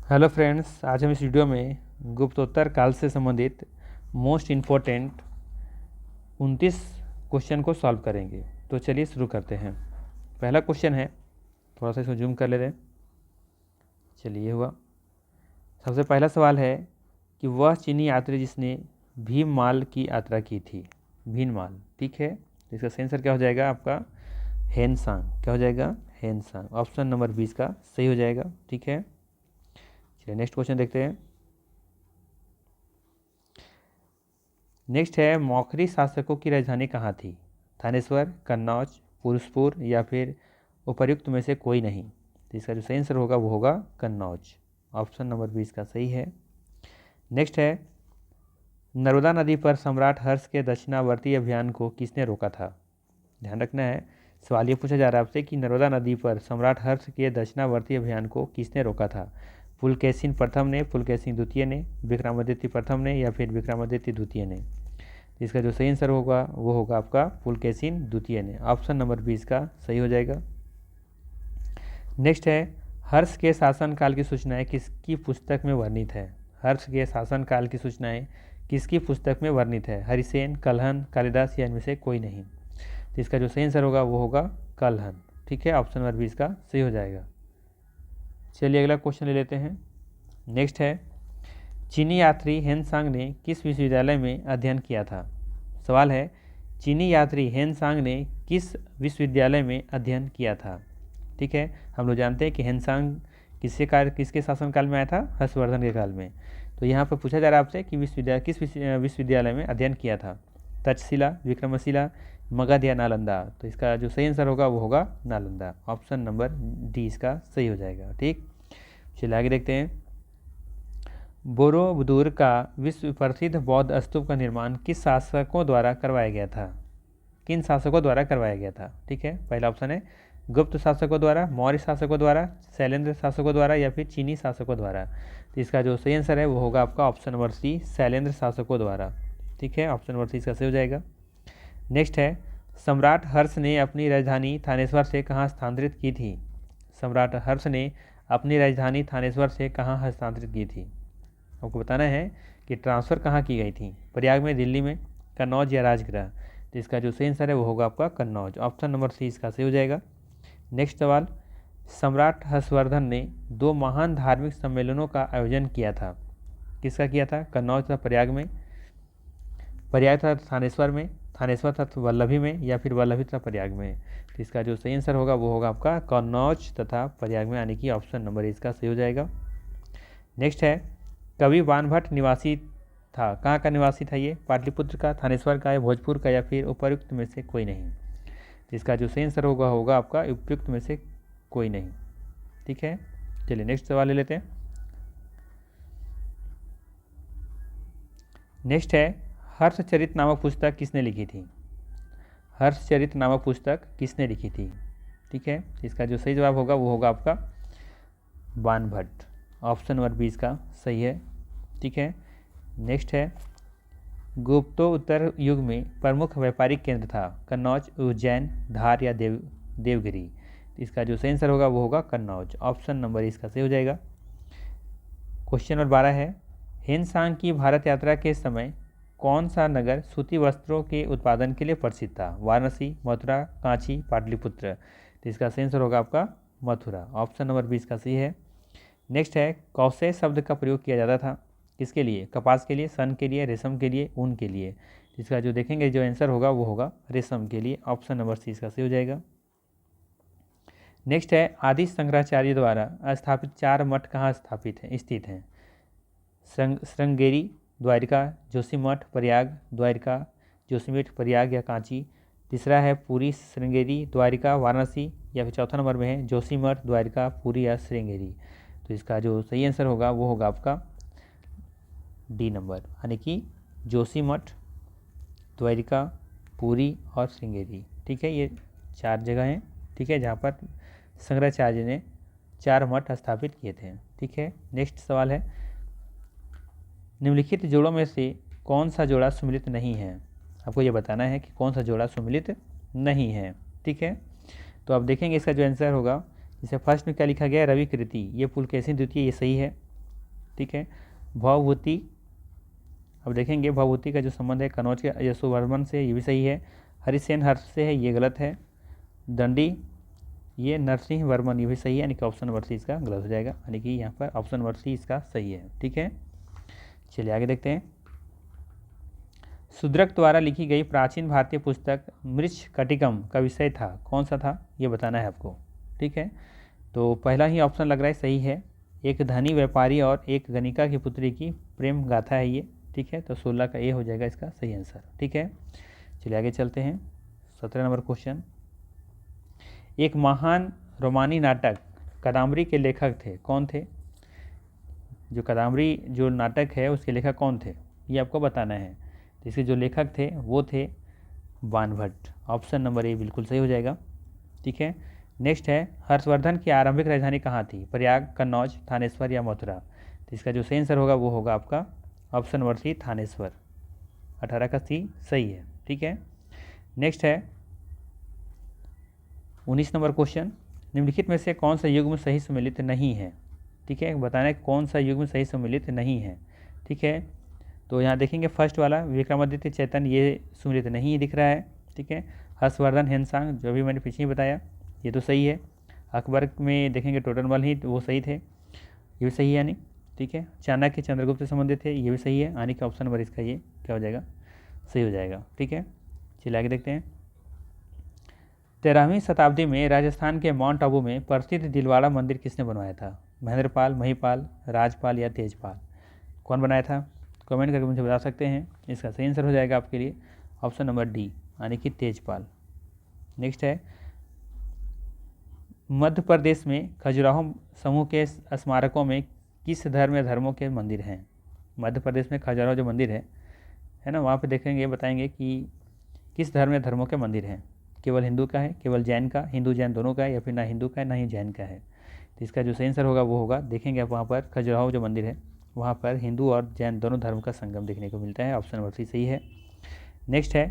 Hello friends, आज हम इस वीडियो में गुप्तोत्तर काल से संबंधित मोस्ट इम्पोर्टेंट 29 क्वेश्चन को सॉल्व करेंगे। तो चलिए शुरू करते हैं। पहला क्वेश्चन है, थोड़ा सा इसको जूम कर लेते हैं। चलिए हुआ। सबसे पहला सवाल है कि वह चीनी यात्री जिसने भीममाल की यात्रा की थी। भीममाल, ठीक है। तो इसका सही आंसर क्या हो जाएगा आपका? हेनसांग। क्या हो जाएगा? हेनसांग। ऑप्शन नंबर 20 का सही हो जाएगा, ठीक है। चलिए नेक्स्ट क्वेश्चन देखते हैं। नेक्स्ट है, मौखरी शासकों की राजधानी कहाँ थी? थानेश्वर, कन्नौज, पुरुषपुर या फिर उपर्युक्त में से कोई नहीं। तो इसका जो सही आंसर होगा वो होगा कन्नौज। ऑप्शन नंबर 20 का सही है। नेक्स्ट है, नर्मदा नदी पर सम्राट हर्ष के दक्षिणावर्ती अभियान को किसने रोका था? ध्यान रखना है, सवाल ये पूछा जा रहा है आपसे कि नर्मदा नदी पर सम्राट हर्ष के दक्षिणावर्ती अभियान को किसने रोका था? पुलकेशिन प्रथम ने, पुलकेशिन द्वितीय ने, विक्रमादित्य प्रथम ने या फिर विक्रमादित्य द्वितीय ने। इसका जो सही आंसर होगा वो होगा आपका पुलकेशिन द्वितीय ने। ऑप्शन नंबर 20 का सही हो जाएगा। नेक्स्ट है, हर्ष के शासनकाल की सूचनाएं किसकी पुस्तक में वर्णित है? हर्ष के शासनकाल की सूचनाएं किसकी पुस्तक में वर्णित है? हरिसेन, कलहन, कालिदास या इनमें से कोई नहीं। तो इसका जो सही आंसर होगा वो होगा कलहन, ठीक है। ऑप्शन नंबर 20 का सही हो जाएगा। चलिए अगला क्वेश्चन ले लेते हैं। नेक्स्ट है, चीनी यात्री हेनसांग ने किस विश्वविद्यालय में अध्ययन किया था? सवाल है, चीनी यात्री हेनसांग ने किस विश्वविद्यालय में अध्ययन किया था? ठीक है, हम लोग जानते हैं कि हेनसांग किसके शासनकाल में आया था? हर्षवर्धन के काल में। तो यहाँ पर पूछा जा रहा है आपसे कि किस विश्वविद्यालय में अध्ययन किया था? तक्षशिला, विक्रमशिला, मगध या नालंदा। तो इसका जो सही आंसर होगा वो होगा नालंदा। ऑप्शन नंबर डी इसका सही हो जाएगा, ठीक। चलिए आगे देखते हैं। बोरोबुदुर का विश्व प्रसिद्ध बौद्ध स्तूप का निर्माण किस शासकों द्वारा करवाया गया था? किन शासकों द्वारा करवाया गया था? ठीक है, पहला ऑप्शन है गुप्त शासकों द्वारा, मौर्य शासकों द्वारा, शैलेंद्र शासकों द्वारा या फिर चीनी शासकों द्वारा। तो इसका जो सही आंसर है वो होगा आपका ऑप्शन नंबर सी, शैलेंद्र शासकों द्वारा, ठीक है। ऑप्शन नंबर सी इसका सही हो जाएगा। नेक्स्ट है, सम्राट हर्ष ने अपनी राजधानी थानेश्वर से कहाँ स्थानांतरित की थी? सम्राट हर्ष ने अपनी राजधानी थानेश्वर से कहाँ हस्तांतरित की थी? आपको बताना है कि ट्रांसफ़र कहाँ की गई थी, प्रयाग में, दिल्ली में, कन्नौज या राजगृह। तो इसका जो सही आंसर है वो होगा आपका कन्नौज। ऑप्शन नंबर सी इसका सही हो जाएगा। नेक्स्ट सवाल, सम्राट हर्षवर्धन ने 2 महान धार्मिक सम्मेलनों का आयोजन किया था। किसका किया था? कन्नौज तथा प्रयाग में, प्रयाग तथा थानेश्वर में, थानेश्वर तथा वल्लभी में या फिर वल्लभी तथा प्रयाग में। तो इसका जो सही आंसर होगा वो होगा आपका कन्नौज तथा प्रयाग में, यानी कि ऑप्शन नंबर इसका सही हो जाएगा। नेक्स्ट है, कवि बाणभट्ट निवासी था, कहाँ का निवासी था ये? पाटलिपुत्र का, थानेश्वर का या भोजपुर का या फिर उपयुक्त में से कोई नहीं। तो इसका जो सही आंसर होगा आपका उपयुक्त में से कोई नहीं, ठीक है। चलिए नेक्स्ट सवाल ले लेते हैं। नेक्स्ट है, हर्षचरित नामक पुस्तक किसने लिखी थी? हर्षचरित नामक पुस्तक किसने लिखी थी? ठीक है, इसका जो सही जवाब होगा वो होगा आपका बाणभट्ट। ऑप्शन नंबर 20 का सही है, ठीक है। नेक्स्ट है, गुप्तोत्तर युग में प्रमुख व्यापारिक केंद्र था? कन्नौज, उज्जैन, धार या देवगिरी। इसका जो सही आंसर होगा वो होगा कन्नौज। ऑप्शन नंबर इसका सही हो जाएगा। क्वेश्चन नंबर 12 है, हेनसांग की भारत यात्रा के समय कौन सा नगर सूती वस्त्रों के उत्पादन के लिए प्रसिद्ध था? वाराणसी, मथुरा, कांची, पाटलिपुत्र। तो इसका सही आंसर होगा आपका मथुरा। ऑप्शन नंबर 20 का सही है। नेक्स्ट है, कौशे शब्द का प्रयोग किया जाता था किसके लिए? कपास के लिए, सन के लिए, रेशम के लिए, ऊन के लिए। इसका जो देखेंगे जो आंसर होगा वो होगा रेशम के लिए। ऑप्शन नंबर सी इसका सही हो जाएगा। नेक्स्ट है, आदि शंकराचार्य द्वारा स्थापित 4 मठ कहाँ स्थित हैं? श्रृंगेरी, द्वारिका, जोशीमठ, प्रयाग, द्वारिका, जोशीमठ, प्रयाग या कांची। तीसरा है पुरी, श्रृंगेरी, द्वारिका, वाराणसी या फिर चौथा नंबर में है जोशीमठ, द्वारिका, पुरी या श्रृंगेरी। तो इसका जो सही आंसर होगा वो होगा आपका डी नंबर, यानी कि जोशीमठ, द्वारिका, पुरी और श्रृंगेरी, ठीक है। ये 4 जगह हैं, ठीक है, जहाँ पर शंकराचार्य ने 4 मठ स्थापित किए थे, ठीक है। नेक्स्ट सवाल है, निम्नलिखित जोड़ों में से कौन सा जोड़ा सुमिलित नहीं है? आपको ये बताना है कि कौन सा जोड़ा सुमिलित नहीं है, ठीक है। तो आप देखेंगे इसका जो आंसर होगा, जैसे फर्स्ट में क्या लिखा गया है, रवि कृति, ये पुलकेशिन द्वितीय, ये सही है। ठीक है। भवभूति, अब देखेंगे भवभूति का जो संबंध है कनौज के यशोवर्मन से, ये भी सही है। हरिसेन हर्ष से है, ये गलत है। दंडी ये नरसिंह वर्मन, ये भी सही है, यानी कि ऑप्शन नंबर सी इसका गलत हो जाएगा, यानी कि यहाँ पर ऑप्शन नंबर सी इसका सही है। ठीक है, चलिए आगे देखते हैं। शूद्रक द्वारा लिखी गई प्राचीन भारतीय पुस्तक मृच्छकटिकम का विषय था, कौन सा था, ये बताना है आपको। ठीक है, तो पहला ही ऑप्शन लग रहा है सही है, एक धनी व्यापारी और एक गणिका की पुत्री की प्रेम गाथा है ये। ठीक है, तो 16 का ए हो जाएगा इसका सही आंसर। ठीक है, चलिए आगे चलते हैं। 17 नंबर क्वेश्चन, एक महान रोमानी नाटक कादम्बरी के लेखक थे, कौन थे? जो कादम्बरी जो नाटक है उसके लेखक कौन थे, ये आपको बताना है। तो इसके जो लेखक थे वो थे बाणभट्ट, ऑप्शन नंबर ए बिल्कुल सही हो जाएगा। ठीक है, नेक्स्ट है, हर्षवर्धन की आरंभिक राजधानी कहाँ थी, प्रयाग, कन्नौज, थानेश्वर या मथुरा? तो इसका जो सही आंसर होगा वो होगा आपका ऑप्शन नंबर सी थानेश्वर, 18 का सी सही है। ठीक है, नेक्स्ट है 19 नंबर क्वेश्चन, निम्नलिखित में से कौन सा युग्म सही सम्मिलित नहीं है? ठीक है, बताना है कौन सा युग्म सही सम्मिलित नहीं है। ठीक है, तो यहाँ देखेंगे फर्स्ट वाला विक्रमादित्य चैतन्य, ये सम्मिलित नहीं दिख रहा है। ठीक है, हर्षवर्धन हेनसांग जो भी मैंने पीछे ही बताया ये तो सही है। अकबर में देखेंगे टोडरमल ही वो सही थे, ये भी सही है यानी। ठीक है, चाणक्य चंद्रगुप्त से संबंधित थे, ये भी सही है, यानी कि ऑप्शन नंबर इसका ये क्या हो जाएगा, सही हो जाएगा। ठीक है, चलिए आगे देखते हैं। 13वीं शताब्दी में राजस्थान के माउंट आबू में प्रसिद्ध दिलवाड़ा मंदिर किसने बनवाया था? महेंद्रपाल, महिपाल, राजपाल या तेजपाल? कौन बनाया था? कमेंट करके मुझे बता सकते हैं। इसका सही आंसर हो जाएगा आपके लिए ऑप्शन नंबर डी, यानी कि तेजपाल। नेक्स्ट है, मध्य प्रदेश में खजुराहो समूह के स्मारकों में किस धर्म या धर्मों के मंदिर हैं? मध्य प्रदेश में खजुराहो जो मंदिर है ना, वहाँ पे देखेंगे बताएंगे कि किस धर्म या धर्मों के मंदिर हैं। केवल हिंदू का है, केवल जैन का, हिंदू जैन दोनों का है, या फिर ना हिंदू का है ना ही जैन का है? तो इसका जो सही आंसर होगा वो होगा, देखेंगे आप वहाँ पर खजुराहो जो मंदिर है वहाँ पर हिंदू और जैन दोनों धर्म का संगम देखने को मिलता है, ऑप्शन नंबर सी सही है। नेक्स्ट है,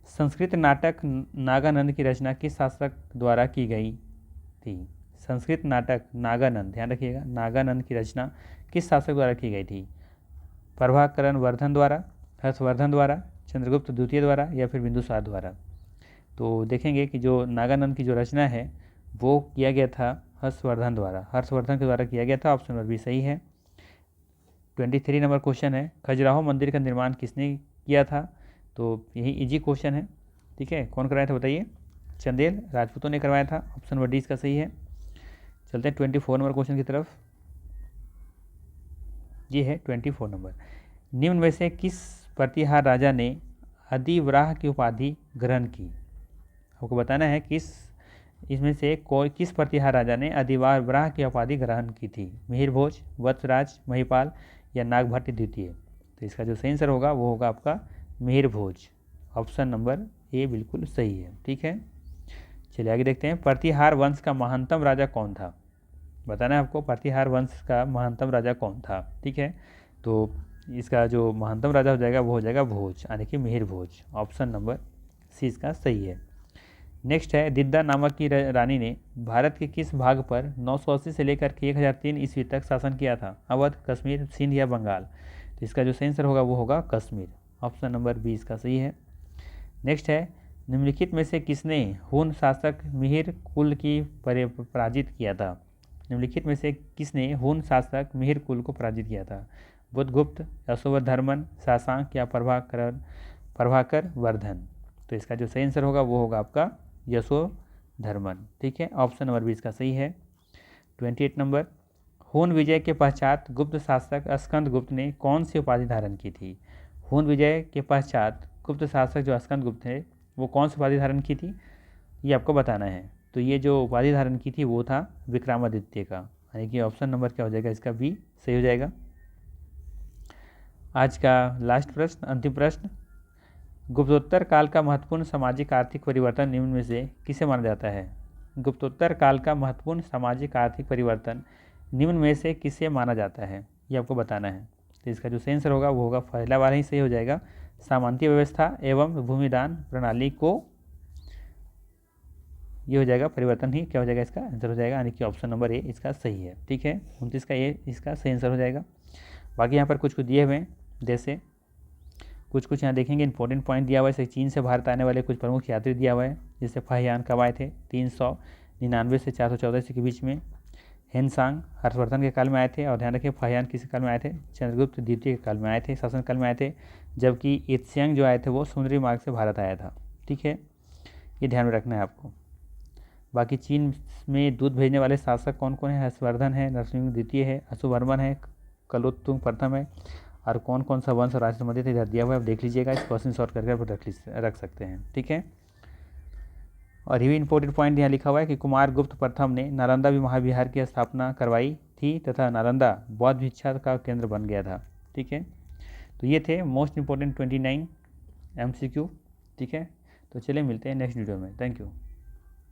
संस्कृत नाटक नागानंद की रचना किस शासक द्वारा की गई थी? संस्कृत नाटक नागानंद, ध्यान रखिएगा, नागानंद की रचना किस शासक द्वारा की गई थी? प्रभाकरण वर्धन द्वारा, हर्षवर्धन द्वारा, चंद्रगुप्त द्वितीय द्वारा या फिर बिंदुसार द्वारा? तो देखेंगे कि जो नागानंद की जो रचना है वो किया गया था हर्षवर्धन द्वारा, हर्षवर्धन के द्वारा किया गया था, ऑप्शन नंबर बी सही है। 23 नंबर क्वेश्चन है, खजुराहो मंदिर का निर्माण किसने किया था? तो यही इजी क्वेश्चन है। ठीक है, कौन कराया था बताइए? चंदेल राजपूतों ने करवाया था, ऑप्शन नंबर डी इसका सही है। चलते हैं 24 नंबर क्वेश्चन की तरफ। ये है 24 नंबर, निम्न में से किस प्रतिहार राजा ने अधिवराह की उपाधि ग्रहण की? आपको बताना है किस इसमें से कोई किस प्रतिहार राजा ने अधिवराह की उपाधि ग्रहण की थी? मिहिर भोज, वत्सराज, महिपाल या नागभट्ट द्वितीय? तो इसका जो सही आंसर होगा वो होगा आपका मिहिर भोज, ऑप्शन नंबर ए बिल्कुल सही है। ठीक है, चलिए आगे देखते हैं। प्रतिहार वंश का महानतम राजा कौन था? बताना है आपको प्रतिहार वंश का महानतम राजा कौन था। ठीक है, तो इसका जो महानतम राजा हो जाएगा वो हो जाएगा भोज, यानी कि मिहिर भोज, ऑप्शन नंबर सी इसका सही है। नेक्स्ट है, दिद्दा नामक की रानी ने भारत के किस भाग पर 980 से लेकर के 1003 ईस्वी तक शासन किया था? अवध, कश्मीर, सिंध या बंगाल? तो इसका जो सही आंसर होगा वो होगा कश्मीर, ऑप्शन नंबर बी इसका सही है। नेक्स्ट है, निम्नलिखित में से किसने हून शासक मिहिर कुल की पराजित किया था? निम्नलिखित में से किसने हून शासक मिहिर कुल को पराजित किया था? बुद्धगुप्त, यशोवर्धन, शाशांक या प्रभाकर वर्धन? तो इसका जो सही आंसर होगा वो होगा आपका यशोधर्मन। ठीक है, ऑप्शन नंबर बी इसका सही है। 28 नंबर, हून विजय के पश्चात गुप्त शासक स्कंद गुप्त ने कौन सी उपाधि धारण की थी? हून विजय के पश्चात गुप्त शासक जो स्कंद गुप्त थे वो कौन सी उपाधि धारण की थी, ये आपको बताना है। तो ये जो उपाधि धारण की थी वो था विक्रमादित्य का, यानी कि ऑप्शन नंबर क्या हो जाएगा इसका बी सही हो जाएगा। आज का लास्ट प्रश्न, अंतिम प्रश्न, गुप्तोत्तर काल का महत्वपूर्ण सामाजिक आर्थिक परिवर्तन निम्न में से किसे माना जाता है? गुप्तोत्तर काल का महत्वपूर्ण सामाजिक आर्थिक परिवर्तन निम्न में से किसे माना जाता है, ये आपको बताना है। तो इसका जो सही आंसर होगा वो होगा पहला वाला ही सही हो जाएगा, सामंतीय व्यवस्था एवं भूमिदान प्रणाली को, ये हो जाएगा परिवर्तन ही क्या हो जाएगा इसका आंसर हो जाएगा, यानी कि ऑप्शन नंबर ए इसका सही है। ठीक है, 29 का ए इसका सही आंसर हो जाएगा। बाकी यहाँ पर कुछ कुछ दिए हुए हैं, जैसे कुछ यहाँ देखेंगे इंपॉर्टेंट पॉइंट दिया हुआ है। जैसे चीन से भारत आने वाले कुछ प्रमुख यात्री दिया हुआ है, जैसे फाहियान कब आए थे, 399 से 414 ईस्वी के बीच में। हेनसांग हर्षवर्धन के काल में आए थे, और ध्यान रखिए फाहियान किस काल में आए थे, चंद्रगुप्त द्वितीय के काल में आए थे, शासन काल में आए थे। जबकि इत्स्यांग जो आए थे वो समुद्री मार्ग से भारत आया था। ठीक है, ये ध्यान में रखना है आपको। बाकी चीन में दूध भेजने वाले शासक कौन कौन है, हर्षवर्धन है, नरसिंह द्वितीय है, अशोकवर्मन है, कलोत्तुंग प्रथम है, और कौन कौन सा वंश और राज्य संबंधित इधर दिया हुआ है, आप देख लीजिएगा, इस क्वेश्चन सॉल्व करके आप रख सकते हैं। ठीक है, और ये भी इंपॉर्टेंट पॉइंट यहाँ लिखा हुआ है कि कुमार गुप्त प्रथम ने नालंदा महाविहार की स्थापना करवाई थी तथा नालंदा बौद्ध भिक्षा का केंद्र बन गया था। ठीक है, तो ये थे मोस्ट इंपॉर्टेंट 29 MCQ। ठीक है, तो चलिए मिलते हैं नेक्स्ट वीडियो में। Thank you.